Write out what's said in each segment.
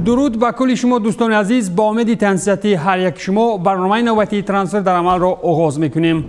درود به کل شما دوستان عزیز. با امید تنصیحاتی هر یک شما برنامه نوبتی ترانسفر در عمل را آغاز میکنیم.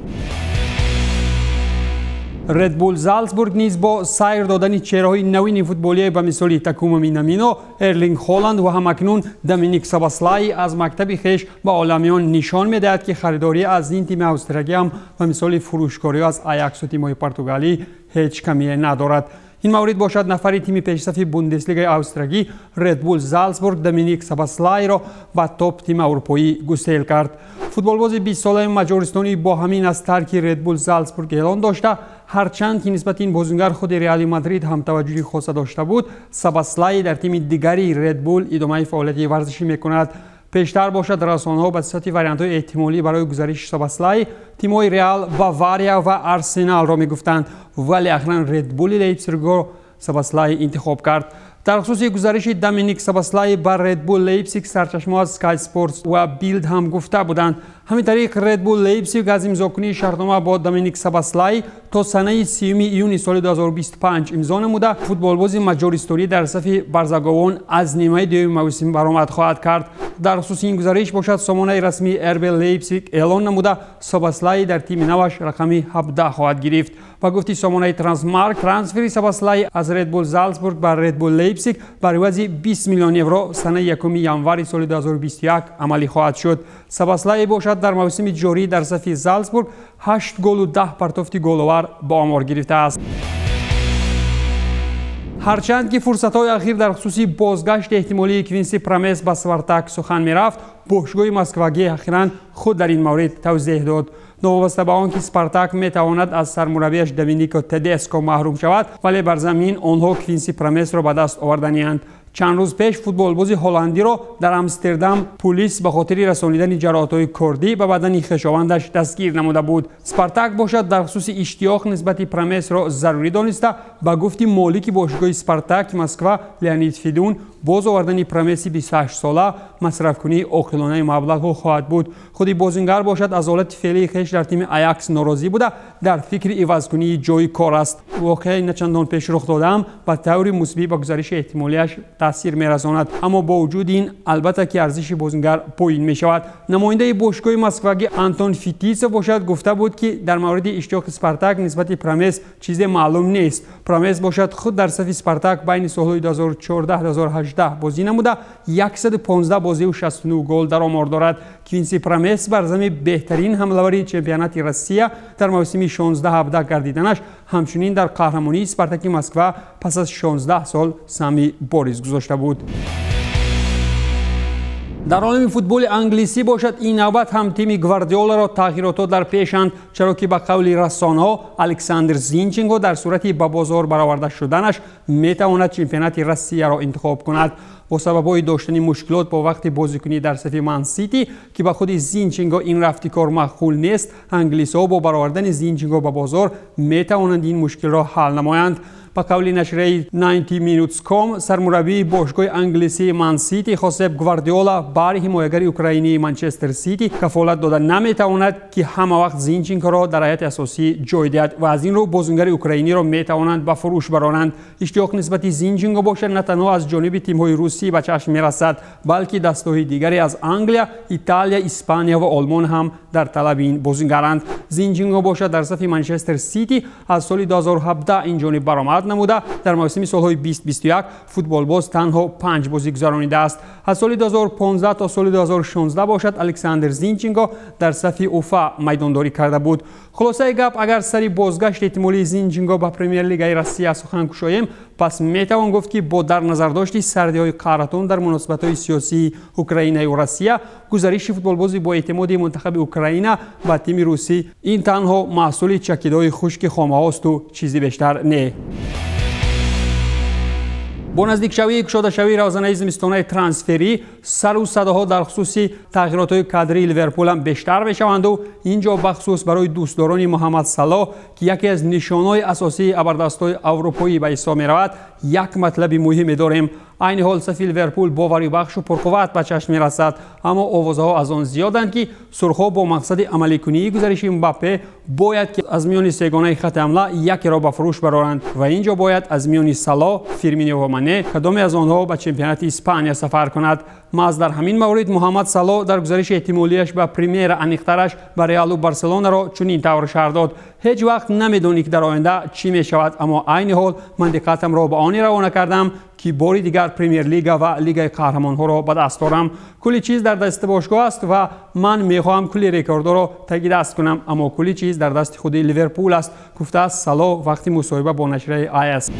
ردبول زالزبورگ نیز با سیر دادن چهره‌های نوین فوتبالی به مثال تاکومو مینامینو، ارلینگ هالند و همکنون دومینیک ساباسلای از مکتب خویش به عالمیان نشان میدهد که خریداری از این تیم استرالیایی هم به مثال فروشکاری از آیاکس و تیم‌های پرتغالی هیچ کمی ندارد. این مورد باشد نفری تیم پیشرفت بوندسلیگای استرالیایی ردبول زالزبورگ دومینیک ساباسلای را به توپ تیم اروپایی گسیل کرد. فوتبالباز 20 ساله مجارستانی با همین از ترک ردبول زالزبورگ اعلان داشته، هرچند که نسبت این بازیکن خود رئال مادرید هم توجه خاص داشته بود، ساباسلای در تیم دیگری ردبول ادامه فعالیت ورزشی میکند. پیشتر باشد رسانه‌ها به صورت وریانت‌های احتمالی برای گزارش ساباسلای تیم‌های رئال، باواریا و آرسنال را میگفتند، ولی اخیراً ردبول لیپزیگ را ساباسلای انتخاب کرد. در خصوص گزارش دومینیک ساباسلای بر ردبول لیپزیگ سرچشمه‌ها از اسکای اسپورتس و بیلد هم گفته بودند. همین طریق ردبول لیپزیگ از امضاکنی شرطنامه با دومینیک ساباسلای تا سنه 30 ایون سال 2025 امضا نموده، فوتبالباز مجارستانی در صف برزگاوان از نیمه دوم موسم برآمد خواهد کرد. در خصوص این گزارش باشد سامانه رسمی اربی لیپزیگ اعلان نموده ساباسلای در تیم نوش رقم 17 خواهد گرفت. با گفته سامانه ترانسمارک، ترانسفر ساباسلای از ردبول زالزبورگ بر ردبول لیپزیگ بر عوض 20 میلیون یورو سنه 1 ینوار سال 2021 عملی خواهد شد. ساباسلای باشد در موسم جاری در صف زالزبورگ 8 گل و 10 پرتافت گل‌آور با آمار گرفته است. هرچند که فرصت‌های اخیر در خصوص بازگشت احتمالی کوینسی پرامس به اسپارتاک سخن می‌رفت، باشگاه مسکوگی اخیراً خود در این مورد توضیح داد. نوابسته به آنکه اسپارتاک میتواند از سرمربیش دومینیکو تدسکو محروم شود، ولی بر زمین آنها کوینسی پرامس را به دست آورده‌اند. چند روز پیش فوتبالباز هلندی را در آمستردام پلیس به خاطر رسانیدن جراحت‌های کردی به بدن خویشاوندش دستگیر نموده بود. اسپارتاک باشد در خصوص اشتیاق نسبت پرامس را ضروری دانسته، با گفته مالک باشگاه اسپارتاک مسکو لئونید فیدون باز آوردن پرامس 28 ساله مصرف کنی عاقلانه مبلغ خواهد بود. خود بازیگر باشد از حالت فعلی خویش در تیم آیاکس ناراضی بوده، در فکر عوض کنی جای کار است. واقعا نه چندان پیش رخ دادم به طور مثبت به گزارش احتمالیش تاثیر می‌رساند، اما با وجود این البته که ارزش بازیگر پایین می‌شود. نماینده باشگاه مسکوگی آنتون فیتیس باشد گفته بود که در مورد اشتیاق اسپارتاک نسبت پرامس چیز معلوم نیست. پرامس باشد خود در صف اسپارتاک بین سال‌های 2014 2018 بازی نموده، 115 بازی و 69 گل در آمار دارد. کوینسی پرامس بر زمین بهترین حمله‌ور چمپیونات روسیه در موسم 16-17 گردیدنش، همچنین در قهرمانی اسپارتاک مسکو پس از 16 سال سهمی بارز گذاشته بود. در عالم فوتبال انگلیسی باشد این نوبت هم تیم گواردیولا را تغییرات در پیشند، چرا که به قول رسانه‌ها الکساندر زینچنکو در صورتی به بازار برآورده شدنش میتواند چمپیونات روسیه را انتخاب کند. با سبب داشتن مشکلات با وقت بازیکنی در صف من سیتی که به خود زینچنکو این رفتار معقول نیست، انگلیس‌ها با برآوردن زینچنکو به بازار میتوانند این مشکل را حل نمایند. با قول نشریه 90 minutes.com، سرمربی باشگاه انگلیسی من سیتی خوسپ گواردیولا برای حمایتگر اوکراینی منچستر سیتی کفالت داده نمیتواند که همه وقت زینچنکو را در هیئت اساسی جای دهد و از این رو بازیکن اوکراینی را میتوانند به فروش برانند. اشتیاق نسبت زینچنکو باشد نه تنها از جانب تیم‌های روسی به چشم میرسد، بلکه دسته‌های دیگری از انگلیا، ایتالیا، اسپانیا و آلمان هم در طلب این بازیکنند. زینچنکو باشد در صف منچستر سیتی از سال 2017 این جانب برآمد نموده. در موسم سال‌های 2021 فوتبالباز تنها 5 بازی گذرانیده است. از سال 2015 تا سال 2016 باشد الکساندر زینچنکو در صف اوفا میدانداری کرده بود. خلاصه گپ اگر سری بازگشت احتمالی زینچنکو به پرمیر لیگ روسیه سخن گشاییم، پس میتوان گفت که با در نظر داشت سردی‌های قهرتون در مناسبت‌های سیاسی اوکراین و روسیه، گزارش فوتبالبازی با اعتماد منتخب اوکراین و تیم روسی این تنها محصول چکیده‌های خشک خامه‌هاست و چیزی بیشتر نه. با نزدیک شوی کشاده شوی روزانه زمستانه ترانسفری، سر و صداها در خصوص تغییرات کادری لیورپول هم بیشتر میشوند و اینجا بخصوص برای دوستداران محمد صلاح که یکی از نشانهای اساسی ابردست‌های اروپایی به حساب می‌رود، یک مطلب مهم داریم. عین حال صف لیورپول باوری بخش و پرقوت به چشم می‌رسد، اما آوازها از آن زیادند که سرخ‌ها با مقصد عملی کنی گزارش امباپه باید که از میان سگانه خط حمله یکی را به فروش برآورند و اینجا باید از میان سالا، فیرمینیو و مانه کدام از آنها به چمپیونات اسپانیا سفر کند. ماز در همین مورد محمد سالا در گزارش احتمالیش به پریمیر انیخترش به ریال و بارسلونا را چنین طور شرح داد: هیچ وقت نمیدونی که در آینده چی می شود، اما عین حال من دقتم را به آنی روانه کردم که باری دیگر پریمیر لیگ و لیگ قهرمان‌ها را به دست آورم. کلی چیز در دست باشگاه است و من می‌خواهم کلی رکوردها را تگ دست کنم، اما کلی چیز در دست خود لیورپول است، گفته است سالا وقتی مصاحبه با نشریه آیس.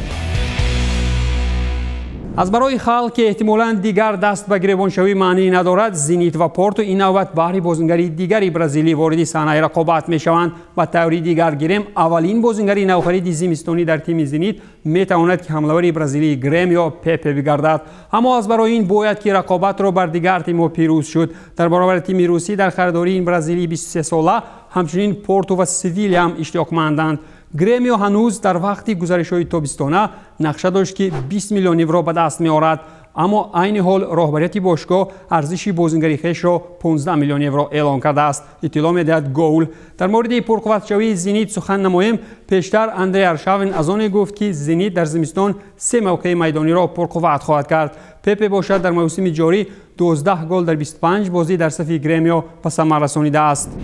از برای خلق که احتمالاً دیگر دست به گریبانشوی معنی ندارد، زینیت و پورتو این نوبت بهر بازیگری دیگری برزیلی وارد صحنه رقابت میشوند. با تئوری دیگر گریم اولین بازیگری نوخرید زمستانی در تیم زینیت میتواند که حمله‌ور برزیلی گریم یا پپه بگردد، اما از برای این باید که رقابت را بر دیگر تیم پیروز شد. در برابر تیم روسی در خریداری این برزیلی 23 ساله همچنین پورتو و سویل هم اشتیاقمندند. گریمیو هنوز در وقتی گزارش‌های تابستانه نقشه داشت که 20 میلیون یورو به دست می‌آورد، اما عین حال راهبریت باشگاه ارزش بازیگری خویش را 15 میلیون یورو اعلام کرده است. اطلاع می‌دهد گول. در مورد پرقوت‌شوی زینیت سخن نماییم. پیشتر اندری ارشاون از آن گفت که زینیت در زمستان 3 موقع میدانی را پرقوت خواهد کرد. پپه باشد در موسم جاری 12 گل در 25 بازی در صف گریمیو به ثمر رسانیده است.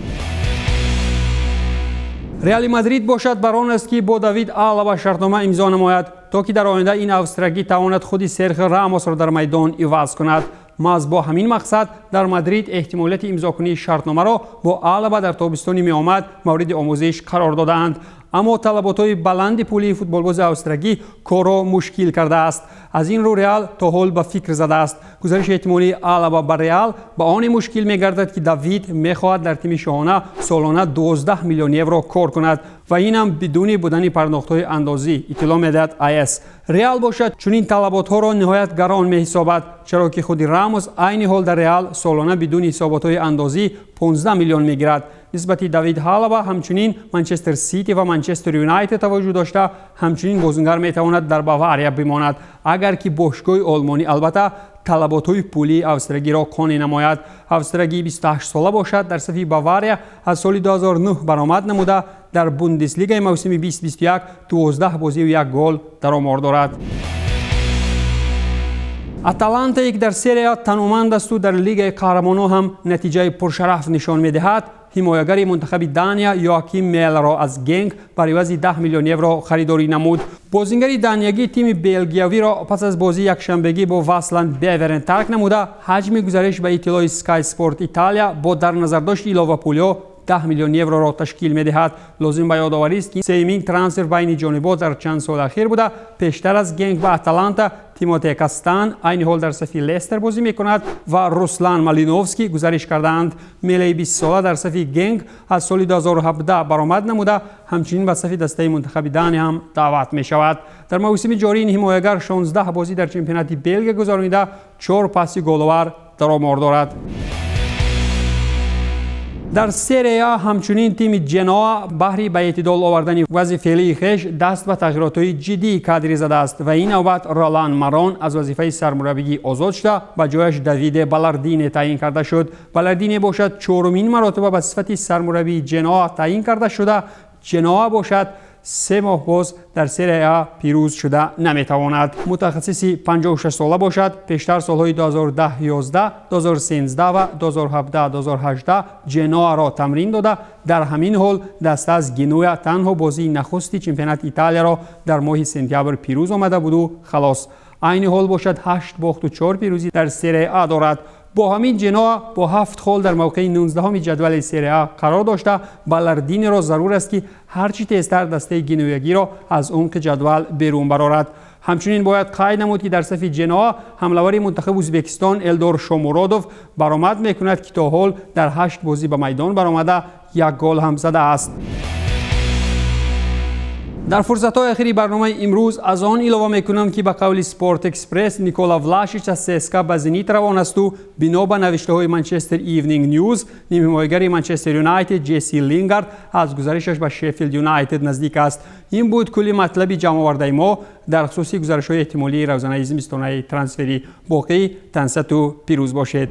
ریال مادرید باشد بر آن است که با دیوید آلابا شرطنامه امضا نماید تا که در آینده این استراگی تواند خود سرخیو راموس را در میدان عوض کند. ماز با همین مقصد در مادرید احتمالیت امضا کنی شرطنامه را با آلابا در تابستان می آمد مورد آموزش قرار دادند، اما طلبات‌های بلند پولی فوتبالباز استراگی کار را مشکل کرده است. از این رو ریال تا حال به فکر زده است. گزارش احتمالی آلابا بر ریال با آن مشکل می‌گردد که دیوید می‌خواهد در تیم شاهانه سالانه 12 میلیون یورو کار کند و این هم بدون بودن پرداخت‌های اندازی. اطلاع می‌دهد آیس. ریال باشد چنین طلبات‌ها را نهایت گران می‌حسابد، چرا که خود راموس عین حال در ریال سالانه بدون حسابات‌های اندازی 15 میلیون می‌گیرد. نسبت دیوید آلابا همچنین منچستر سیتی و منچستر یونایتد توجه داشته، همچنین بازیگر میتواند در باواریا بماند اگر که باشگاه آلمانی البته طلبات‌های پولی استراگی را قانع نماید. استراگی 28 ساله باشد، در صف باواریا از سال 2009 برآمد نموده در بوندسلیگا موسم 2021 12 بازی و 1 گل در آمار دارد. اتلانتا یک در سری آ تنومند است و در لیگ قهرمانان هم نتیجه پرشرف نشان می‌دهد. حمایتگر منتخب دانیا یواکیم میل را از گنگ بر عوض 10 میلیون یورو خریداری نمود. بازیگر دانیایی تیم بلژیوی را پس از بازی یکشنبگی با واسلند بیورن ترک نموده. حجم گزارش به اطلاع اسکای اسپورت ایتالیا با در نظر داشت ایلاوا پولیو 10 میلیون یورو را تشکیل می‌دهد. لازم به یادآوری است که سومین ترانسفر بین جانبا در چند سال اخیر بوده. پیشتر از گنگ و اتلانتا تیموتی کاستان عین حال در صف لستر بازی می‌کند و روسلان مالینوفسکی گزارش کردند. میلی 20 ساله در صف گنگ از سال 2017 برآمد نموده، همچنین به صف دسته منتخب دانیا هم دعوت می‌شود. در موسم جاری این حمایتگر 16 بازی در چمپیونات بلژیک گذرانیده، 4 پاس گل‌آور در آمار دارد. در سری آ همچنین تیم جنوا بهر به اعتدال آوردن وضع فعلی خویش دست به تغییرات‌های جدی کادری زده است و این نوبت رولان مارون از وظیفه سرمربیگی آزاد شده، به جایش دیوید بالردینی تعیین کرده شد. بالردینی باشد 4مین مرتبه به صفت سرمربی جنوا تعیین کرده شده. جنوا باشد 3 ماه باز در سری آ پیروز شده نمیتواند. متخصصی 56 ساله باشد. پیشتر سالهای 2010 11 2013 و 2017 2018 جنوا را تمرین داده. در همین حال دست از گنویا تنها بازی نخستی چمپیونات ایتالیا را در ماه سپتامبر پیروز آمده بود و خلاص. عین حال باشد 8 باخت و 4 پیروزی در سری آ دارد. با همین جنوا با 7 خال در موقع 19 جدول سری آ قرار داشته. بالردینی را ضرور است که هرچی تیزتر دسته گنویگی را از عمق جدول بیرون برآورد. همچنین باید قید نمود که در صف جنوا حمله‌ور منتخب ازبکستان الدور شومورودوف برآمد میکند که تا حال در 8 بازی به میدان برآمده 1 گل هم زده است. در فرصت‌های اخیری برنامه امروز از آن اضافه می‌کنم که به قول سپورت اکسپرس نیکولا ولاشیچ از سسکا به زنیت روان است و بنا به نوشته‌های منچستر ایونینگ نیوز نیم حمایتگر منچستر یونایتد جسی لینگارد از گزارشش به شفیلد یونایتد نزدیک است. این بود کلی مطلبی جمع آورده ما در خصوص گزارش‌های احتمالی روزانه زمستانه ترانسفری. باقی تنصت و پیروز باشید.